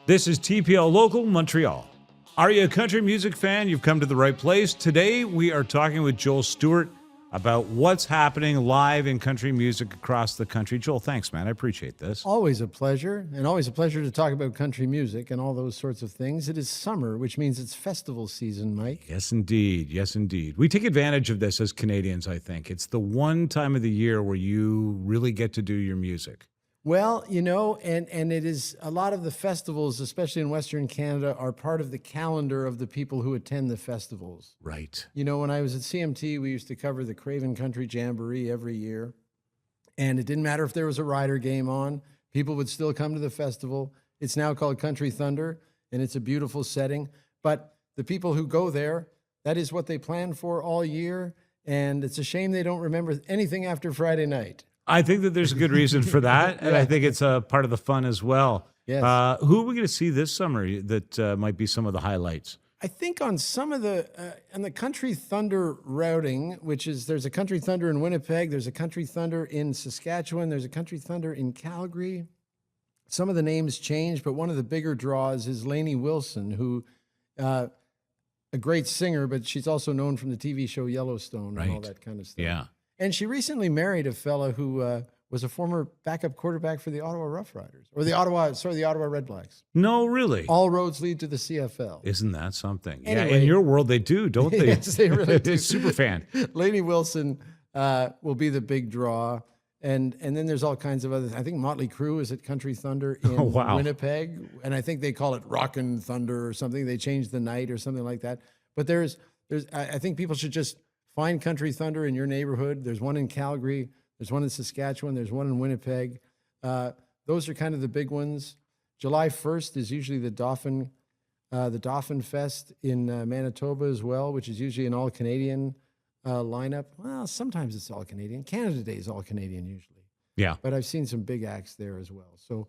This is TPL Local Montreal. Are you a country music fan? You've come to the right place. Today we are talking with Joel Stewart about what's happening live in country music across the country. Joel, thanks, man. I appreciate this. Always a pleasure, and always a pleasure to talk about country music and all those sorts of things. It is summer, which means it's festival season, Mike. Yes, indeed. Yes, indeed. We take advantage of this as Canadians, I think. It's the one time of the year where you really get to do your music. Well, you know, and it is a lot of the festivals, especially in Western Canada, are part of the calendar of the people who attend the festivals. Right. You know, when I was at CMT, we used to cover the Craven Country Jamboree every year. And it didn't matter if there was a rider game on, people would still come to the festival. It's now called Country Thunder, and it's a beautiful setting. But the people who go there, that is what they plan for all year. And it's a shame they don't remember anything after Friday night. I think that there's a good reason for that, and I think it's a part of the fun as well. Yes. Who are we going to see this summer that might be some of the highlights? I think on some of on the Country Thunder routing, which is there's a Country Thunder in Winnipeg, there's a Country Thunder in Saskatchewan, there's a Country Thunder in Calgary. Some of the names change, but one of the bigger draws is Lainey Wilson, who a great singer, but she's also known from the TV show Yellowstone and all that kind of stuff. Yeah. And she recently married a fella who was a former backup quarterback for the Ottawa Rough Riders, or the Ottawa Red Blacks. No, really. All roads lead to the CFL. Isn't that something? Anyway, yeah, in your world they do, don't they? Yes, they really do. Super fan. Lainey Wilson will be the big draw. And then there's all kinds of other. I think Motley Crue is at Country Thunder in Winnipeg, and I think they call it Rockin' Thunder or something. They changed the night or something like that. But I think people should just find Country Thunder in your neighborhood. There's one in Calgary. There's one in Saskatchewan. There's one in Winnipeg. Those are kind of the big ones. July 1st is usually the Dauphin Fest in Manitoba as well, which is usually an all-Canadian lineup. Well, sometimes it's all-Canadian. Canada Day is all-Canadian usually. Yeah. But I've seen some big acts there as well. So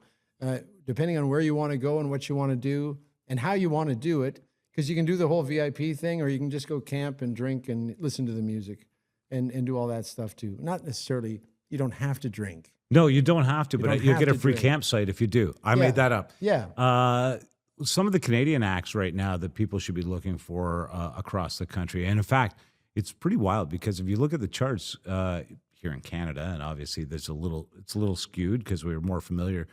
depending on where you want to go and what you want to do and how you want to do it, because you can do the whole VIP thing, or you can just go camp and drink and listen to the music and do all that stuff too. Not necessarily, you don't have to drink. No, you don't have to, but you get a free campsite if you do. I made that up. Yeah. Some of the Canadian acts right now that people should be looking for across the country. And in fact, it's pretty wild because if you look at the charts here in Canada, and obviously it's a little skewed because we're more familiar.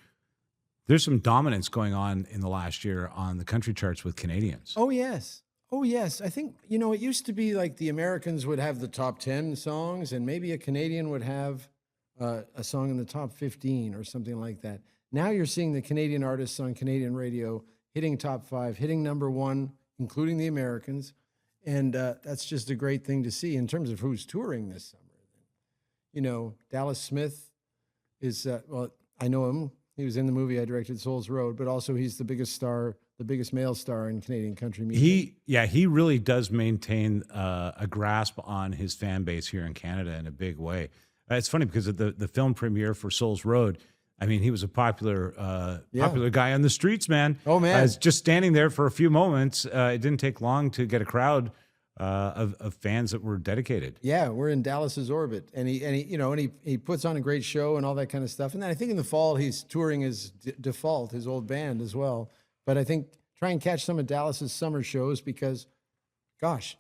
There's some dominance going on in the last year on the country charts with Canadians. Oh, yes. Oh, yes. I think, you know, it used to be like the Americans would have the top 10 songs, and maybe a Canadian would have a song in the top 15 or something like that. Now you're seeing the Canadian artists on Canadian radio hitting top 5, hitting number 1, including the Americans. And that's just a great thing to see in terms of who's touring this summer. You know, Dallas Smith is, well, I know him. He was in the movie I directed, Souls Road, but also he's the biggest star, the biggest male star in Canadian country music. He really does maintain a grasp on his fan base here in Canada in a big way. It's funny because of the film premiere for Souls Road. I mean, he was a popular guy on the streets, man. Oh, man. Just standing there for a few moments. It didn't take long to get a crowd of fans that were dedicated. Yeah, we're in Dallas's orbit, and he puts on a great show and all that kind of stuff. And then I think in the fall he's touring his Default, his old band as well. But I think try and catch some of Dallas's summer shows because, gosh,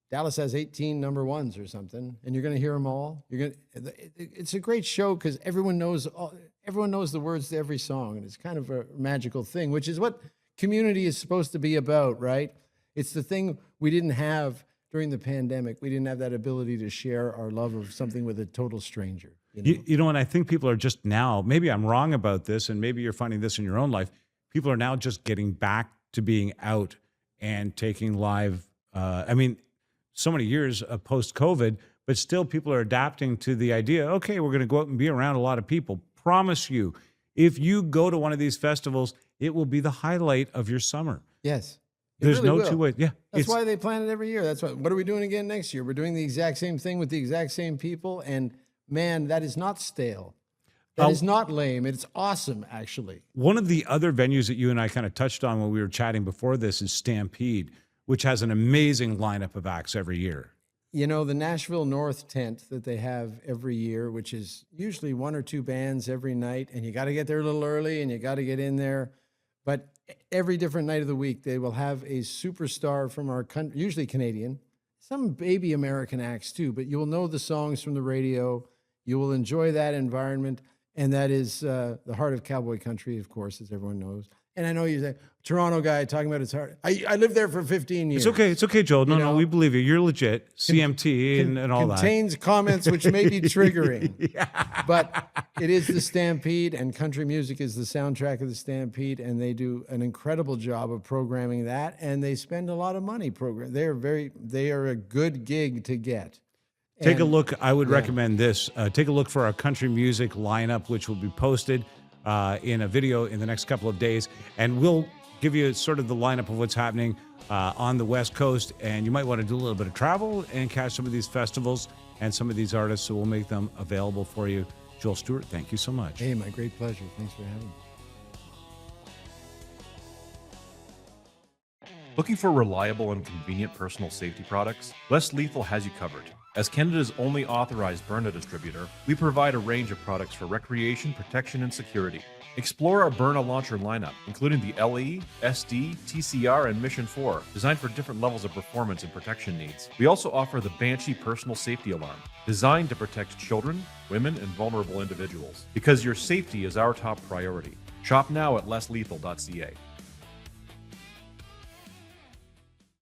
Dallas has 18 number ones or something, and you're going to hear them all. It's a great show because everyone knows the words to every song, and it's kind of a magical thing, which is what community is supposed to be about, right? It's the thing we didn't have during the pandemic. We didn't have that ability to share our love of something with a total stranger. You know, and I think people are just now, maybe I'm wrong about this, and maybe you're finding this in your own life, people are now just getting back to being out and taking live. So many years post-COVID, but still people are adapting to the idea, okay, we're going to go out and be around a lot of people. Promise you, if you go to one of these festivals, it will be the highlight of your summer. Yes. There's really no two ways. Yeah. That's why they plan it every year. That's what are we doing again next year? We're doing the exact same thing with the exact same people. And man, that is not stale. That is not lame. It's awesome, actually. One of the other venues that you and I kind of touched on when we were chatting before this is Stampede, which has an amazing lineup of acts every year. You know, the Nashville North tent that they have every year, which is usually 1 or 2 bands every night, and you got to get there a little early and you got to get in there. But every different night of the week, they will have a superstar from our country, usually Canadian, some baby American acts too, but you will know the songs from the radio. You will enjoy that environment. And that is the heart of cowboy country, of course, as everyone knows. And I know you say, Toronto guy talking about his heart. I lived there for 15 years. It's okay, Joel. No, we believe you. You're legit. CMT and all that. Contains comments which may be triggering. But it is the Stampede, and country music is the soundtrack of the Stampede, and they do an incredible job of programming that, and they spend a lot of money programming. They are a good gig to get. Take a look. I would recommend this. Take a look for our country music lineup, which will be posted in a video in the next couple of days. And we'll give you sort of the lineup of what's happening on the West Coast. And you might want to do a little bit of travel and catch some of these festivals and some of these artists. So we'll make them available for you. Joel Stewart, thank you so much. Hey, my great pleasure. Thanks for having me. Looking for reliable and convenient personal safety products? Less Lethal has you covered. As Canada's only authorized Byrna distributor, we provide a range of products for recreation, protection, and security. Explore our Byrna launcher lineup, including the LE, SD, TCR, and Mission 4, designed for different levels of performance and protection needs. We also offer the Banshee personal safety alarm, designed to protect children, women, and vulnerable individuals. Because your safety is our top priority. Shop now at lesslethal.ca.